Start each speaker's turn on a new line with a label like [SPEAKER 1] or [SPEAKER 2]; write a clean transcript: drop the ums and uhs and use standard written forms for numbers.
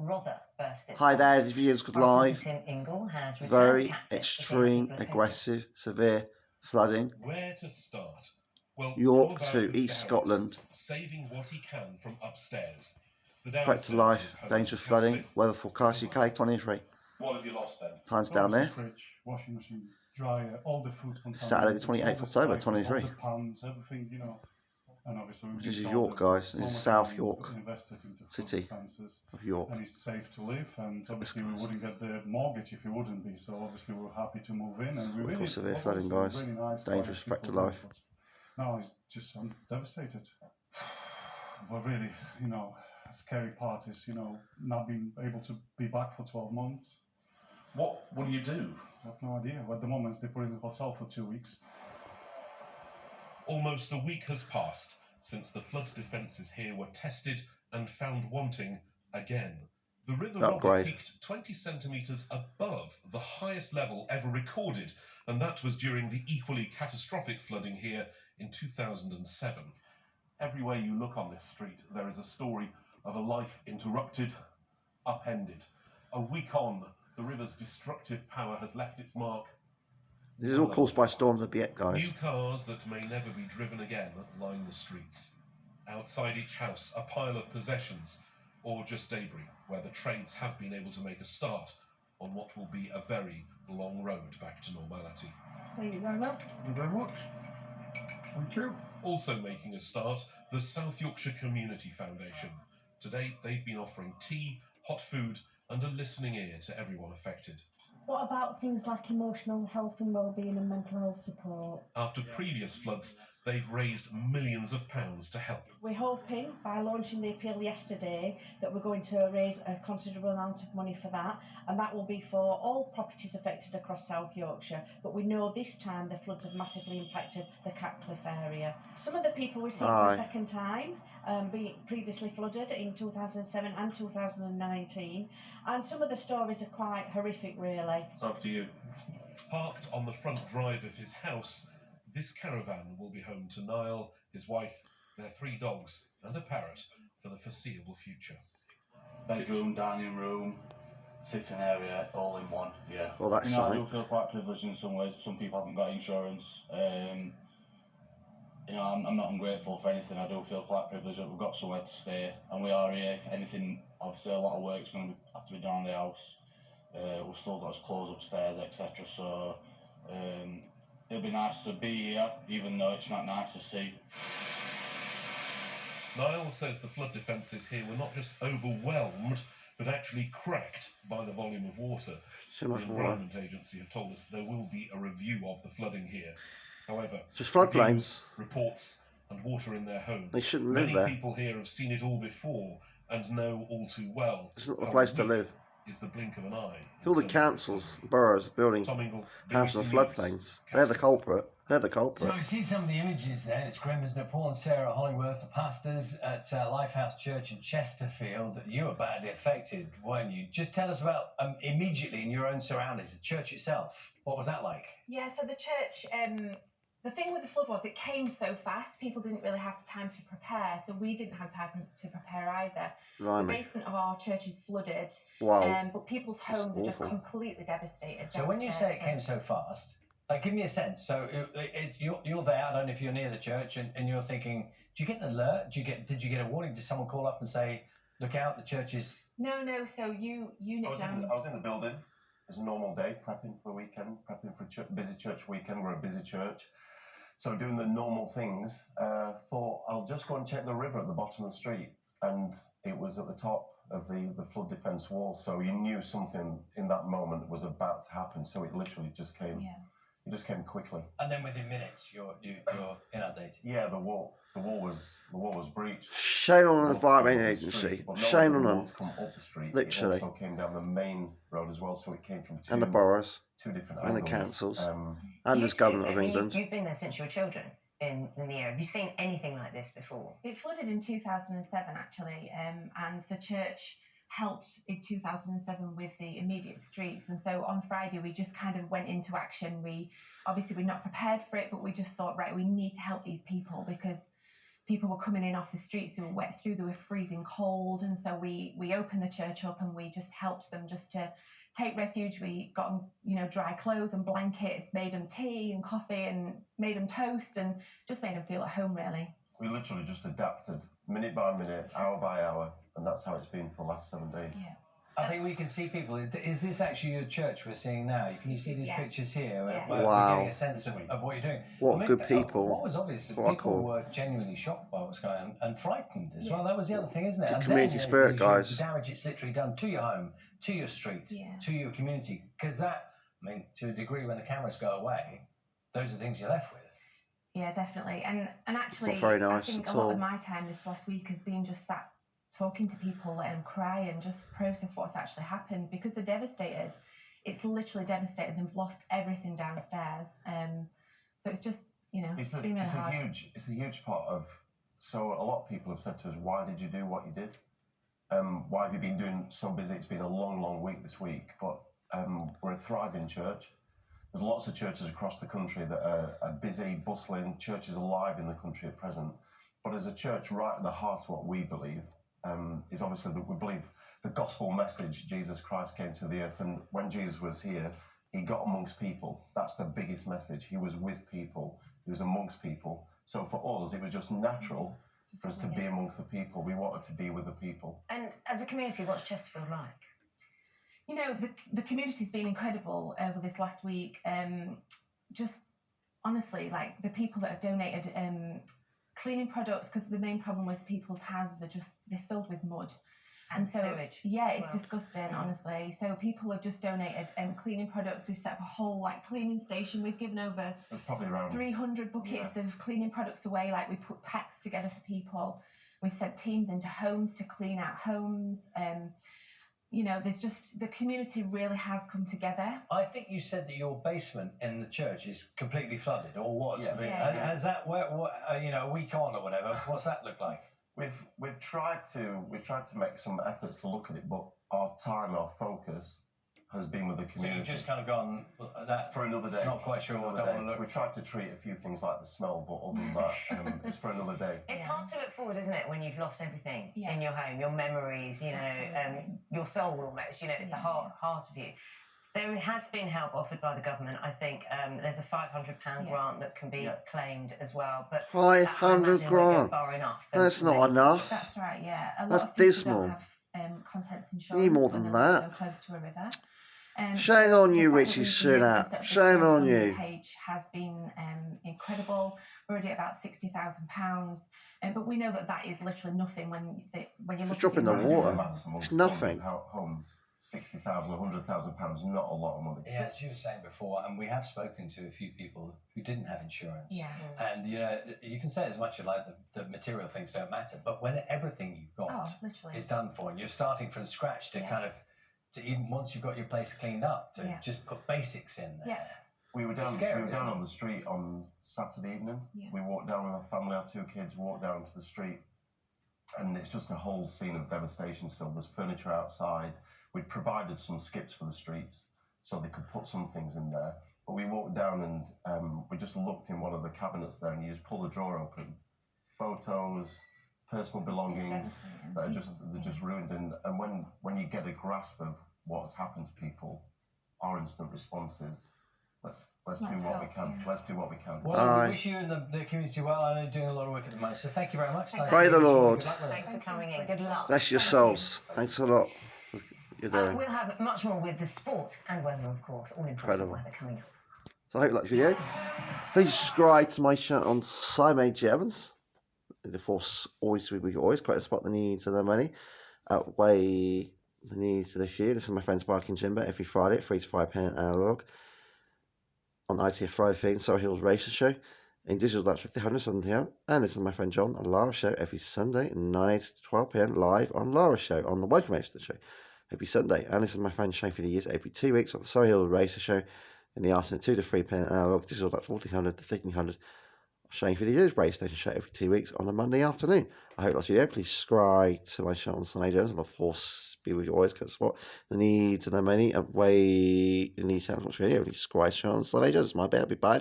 [SPEAKER 1] Rother burst its
[SPEAKER 2] Hi there,
[SPEAKER 1] pipes.
[SPEAKER 2] this video is good
[SPEAKER 1] Reporter
[SPEAKER 2] live.
[SPEAKER 1] Tim Ingle has returned to
[SPEAKER 2] Very
[SPEAKER 1] Catford
[SPEAKER 2] extreme, aggressive, severe flooding.
[SPEAKER 3] Where to start? Well,
[SPEAKER 2] York to East Scotland.
[SPEAKER 3] saving what he can from upstairs. The
[SPEAKER 2] Threat to life, dangerous flooding. Weather forecast UK 23.
[SPEAKER 3] What have you lost then?
[SPEAKER 2] Times down there.
[SPEAKER 4] Fridge, washing machine, dryer, all the food containers.
[SPEAKER 2] Saturday the 28th October 23.
[SPEAKER 4] All the pans, everything, you know. And obviously
[SPEAKER 2] This is York, guys. This is South York City of York.
[SPEAKER 4] And it's safe to live, and obviously we wouldn't get the mortgage if it wouldn't be. So obviously we're happy to move in, and we really
[SPEAKER 2] severe flooding, guys.
[SPEAKER 4] Really nice,
[SPEAKER 2] dangerous, threat to life.
[SPEAKER 4] No, it's just I'm devastated. But really, you know, a scary part is, you know, not being able to be back for 12 months.
[SPEAKER 3] What do you do?
[SPEAKER 4] I have no idea. At the moment, they put in the hotel for 2 weeks.
[SPEAKER 3] Almost a week has passed since the flood defences here were tested and found wanting again. The River Rother peaked 20 centimetres above the highest level ever recorded, and that was during the equally catastrophic flooding here in 2007. Everywhere you look on this street, there is a story of a life interrupted, upended. A week on, the river's destructive power has left its mark.
[SPEAKER 2] This is all caused by storms of BABET, guys.
[SPEAKER 3] New cars that may never be driven again line the streets. Outside each house, a pile of possessions, or just debris, where the trades have been able to make a start on what will be a very long road back to normality.
[SPEAKER 5] Thank you very much. Thank you very much. Thank you.
[SPEAKER 3] Also making a start, the South Yorkshire Community Foundation. To date, they've been offering tea, hot food, and a listening ear to everyone affected.
[SPEAKER 6] What about things like emotional health and well-being and mental health support?
[SPEAKER 3] After previous floods, they've raised millions of pounds to help.
[SPEAKER 6] We're hoping, by launching the appeal yesterday, that we're going to raise a considerable amount of money for that, and that will be for all properties affected across South Yorkshire. But we know this time the floods have massively impacted the Catcliffe area. Some of the people we see for the second time, being previously flooded in 2007 and 2019, and some of the stories are quite horrific, really.
[SPEAKER 3] After you. Parked on the front drive of his house, this caravan will be home to Niall, his wife, their 3 dogs, and a parrot for the foreseeable future.
[SPEAKER 7] Bedroom, dining room, sitting area, all in one, yeah.
[SPEAKER 2] Well, that's
[SPEAKER 7] you know, I do feel quite privileged in some ways. Some people haven't got insurance. You know, I'm not ungrateful for anything. I do feel quite privileged that we've got somewhere to stay, and we are here. If anything, obviously a lot of work's going to have to be done on the house. We've still got us clothes upstairs, etc. So it'll be nice to be here, even though it's not nice to see.
[SPEAKER 3] Niall says the flood defences here were not just overwhelmed, but actually cracked by the volume of water.
[SPEAKER 2] So much
[SPEAKER 3] the
[SPEAKER 2] water.
[SPEAKER 3] Environment Agency have told us there will be a review of the flooding here. However,
[SPEAKER 2] just floodplains,
[SPEAKER 3] reports, and water in their homes.
[SPEAKER 2] They shouldn't live there.
[SPEAKER 3] Many people here have seen it all before and know all too well.
[SPEAKER 2] It's not the place to live.
[SPEAKER 3] Is the blink of an eye.
[SPEAKER 2] It's all the councils, boroughs, building houses on floodplains. They're the culprit. They're the culprit.
[SPEAKER 8] So we've seen some of the images there. It's grim, isn't it? Paul and Sarah Hollingworth, the pastors at Lifehouse Church in Chesterfield. You were badly affected, weren't you? Just tell us about immediately in your own surroundings, the church itself. What was that like?
[SPEAKER 9] Yeah, so the church, the thing with the flood was it came so fast, people didn't really have time to prepare, so we didn't have time to prepare either. The basement of our church is flooded, but people's homes are just completely devastated.
[SPEAKER 8] So when you say it came so fast, give me a sense. So you're there, I don't know if you're near the church, and you're thinking, do you get an alert? Did you get a warning? Did someone call up and say, look out, the church is...
[SPEAKER 9] No, so you nip down...
[SPEAKER 10] I was in the building. It was a normal day, prepping for the weekend, prepping for a busy church weekend. We're a busy church. So doing the normal things, thought I'll just go and check the river at the bottom of the street. And it was at the top of the flood defence wall. So you knew something in that moment was about to happen. So it literally just came. Yeah. It just came quickly.
[SPEAKER 8] And then within minutes, you're inundated.
[SPEAKER 10] Yeah, the wall was breached.
[SPEAKER 2] Shame on the Environment Agency. Shame on them.
[SPEAKER 10] Come up the street.
[SPEAKER 2] Literally.
[SPEAKER 10] It also came down the main road as well, so it came from
[SPEAKER 2] and the boroughs,
[SPEAKER 10] 2 different
[SPEAKER 2] and
[SPEAKER 10] angles.
[SPEAKER 2] the councils, and the government of England.
[SPEAKER 1] You've been there since you were children in the area. Have you seen anything like this before?
[SPEAKER 9] It flooded in 2007 actually, and the church helped in 2007 with the immediate streets, and so on Friday we just kind of went into action. We're not prepared for it, but we just thought, right, we need to help these people because people were coming in off the streets, they were wet through, they were freezing cold, and so we opened the church up and we just helped them just to take refuge. We got them, you know, dry clothes and blankets, made them tea and coffee and made them toast and just made them feel at home, really.
[SPEAKER 10] We literally just adapted minute by minute, hour by hour, and that's how it's been for the last 7 days.
[SPEAKER 9] Yeah.
[SPEAKER 8] I think we can see people. Is this actually your church we're seeing now? Can you see these pictures here?
[SPEAKER 9] Yeah.
[SPEAKER 8] Where
[SPEAKER 2] Wow.
[SPEAKER 8] we're getting a sense of what you're doing.
[SPEAKER 2] What good people.
[SPEAKER 8] What was obvious that
[SPEAKER 2] What
[SPEAKER 8] people
[SPEAKER 2] cool.
[SPEAKER 8] were genuinely shocked by what's going on and frightened as well. That was the other thing, isn't it?
[SPEAKER 2] Good
[SPEAKER 8] And
[SPEAKER 2] community
[SPEAKER 8] then
[SPEAKER 2] spirit,
[SPEAKER 8] the
[SPEAKER 2] guys.
[SPEAKER 8] damage it's literally done to your home, to your street, to your community. Because that, I mean, to a degree, when the cameras go away, those are things you're left with.
[SPEAKER 9] Yeah, definitely. And actually,
[SPEAKER 2] Not very nice
[SPEAKER 9] I think
[SPEAKER 2] at
[SPEAKER 9] a lot
[SPEAKER 2] all.
[SPEAKER 9] of my time this last week has been just sat talking to people, letting them cry and just process what's actually happened, because they're devastated. It's literally devastated. They've lost everything downstairs. So it's just, you know, it's been really hard.
[SPEAKER 10] It's a huge part of. So a lot of people have said to us, "Why did you do what you did? Why have you been doing so busy?" It's been a long, long week this week, but we're a thriving church. There's lots of churches across the country that are busy, bustling. Churches alive in the country at present. But as a church, right at the heart of what we believe is obviously that we believe the gospel message. Jesus Christ came to the earth, and when Jesus was here, he got amongst people. That's the biggest message. He was with people. He was amongst people. So for us, it was just natural for us to be amongst the people. We wanted to be with the people.
[SPEAKER 1] And as a community, what's Chesterfield like?
[SPEAKER 9] You know, the community's been incredible over this last week. Just honestly, like the people that have donated cleaning products, because the main problem was people's houses are just, they're filled with mud. And so,
[SPEAKER 1] sewage.
[SPEAKER 9] yeah, it's disgusting, honestly. So people have just donated cleaning products. We've set up a whole cleaning station. We've given over
[SPEAKER 10] probably around
[SPEAKER 9] 300 buckets of cleaning products away. Like, we put packs together for people. We sent teams into homes to clean out homes. You know, there's just, the community really has come together.
[SPEAKER 8] I think you said that your basement in the church is completely flooded, or was.
[SPEAKER 10] Yeah.
[SPEAKER 8] Has that, you know, a week on or whatever, what's that look like?
[SPEAKER 10] We've tried to make some efforts to look at it, but our focus has been with the community.
[SPEAKER 8] So you've just kind of gone that
[SPEAKER 10] for another day.
[SPEAKER 8] Not quite sure what that will look.
[SPEAKER 10] We tried to treat a few things like the smell, but other than that, it's for another day.
[SPEAKER 1] It's hard to look forward, isn't it, when you've lost everything in your home, your memories, you know, your soul almost. You know, it's the heart of you. There has been help offered by the government. I think there's a £500 grant that can be claimed as well. But
[SPEAKER 2] 500 grand.
[SPEAKER 1] Far enough.
[SPEAKER 2] That's not enough.
[SPEAKER 9] That's right. Yeah, a lot
[SPEAKER 2] That's
[SPEAKER 9] of people
[SPEAKER 2] dismal.
[SPEAKER 9] don't have contents insurance.
[SPEAKER 2] You need more than that.
[SPEAKER 9] So close to a river.
[SPEAKER 2] Shame on you, Richie Sunak. Shame on you.
[SPEAKER 9] The page has been incredible. We're already at about £60,000, but we know that is literally nothing when you look.
[SPEAKER 2] It's dropping the water. It's nothing.
[SPEAKER 10] Homes, £60,000, £100,000, not a lot of money.
[SPEAKER 8] Yeah, as you were saying before, and we have spoken to a few people who didn't have insurance.
[SPEAKER 9] Yeah.
[SPEAKER 8] And you know, you can say as much as like the material things don't matter, but when everything you've got is done for, and you're starting from scratch to kind of, to even once you've got your place cleaned up, to just put basics in there.
[SPEAKER 9] Yeah.
[SPEAKER 10] We were down on the street on Saturday evening. Yeah. We walked down with our family, our 2 kids, walked down to the street, and it's just a whole scene of devastation still. There's furniture outside. We'd provided some skips for the streets so they could put some things in there. But we walked down and we just looked in one of the cabinets there, and you just pull the drawer open. Photos, personal belongings that are just ruined. And when you get a grasp of what has happened to people, our instant response is, let's do what we can. Let's do what we can.
[SPEAKER 8] Well, we wish you and the community well. I know you're doing a lot of work at the moment, so thank you very much.
[SPEAKER 2] Pray the Lord.
[SPEAKER 1] Thanks for coming in. Good luck.
[SPEAKER 2] Bless your souls. Thanks a lot. You're doing.
[SPEAKER 1] We'll have much more with the sport and weather, of course. All important weather coming up.
[SPEAKER 2] So I hope you like the video. Please subscribe to my channel on Simon J. Evans. Of course, we always quite a spot the needs of their money. Outweigh the needs of this year. This is my friend's Barking Jimbo every Friday at 3 to 5 p.m. analog on ITF Friday feed, Surrey Hills Races Show. In digital, that's 50, 70 AM. And this is my friend John on Lara Show every Sunday at 9 to 12 p.m. live on Lara Show on the Woking Races Show every Sunday. And this is my friend Shane for the years every 2 weeks on the Surrey Hills Races Show in the afternoon, 2 to 3 p.m. analog. Digital, that's 1400 to 1500. Shane for the years race station show every 2 weeks on a Monday afternoon. I hope that's video. Please subscribe to my show on Sunday Jones, and of course be with you always because what the needs of the many outweigh the needs of much video. Please subscribe to on Sunday Jones. My bad. Bye.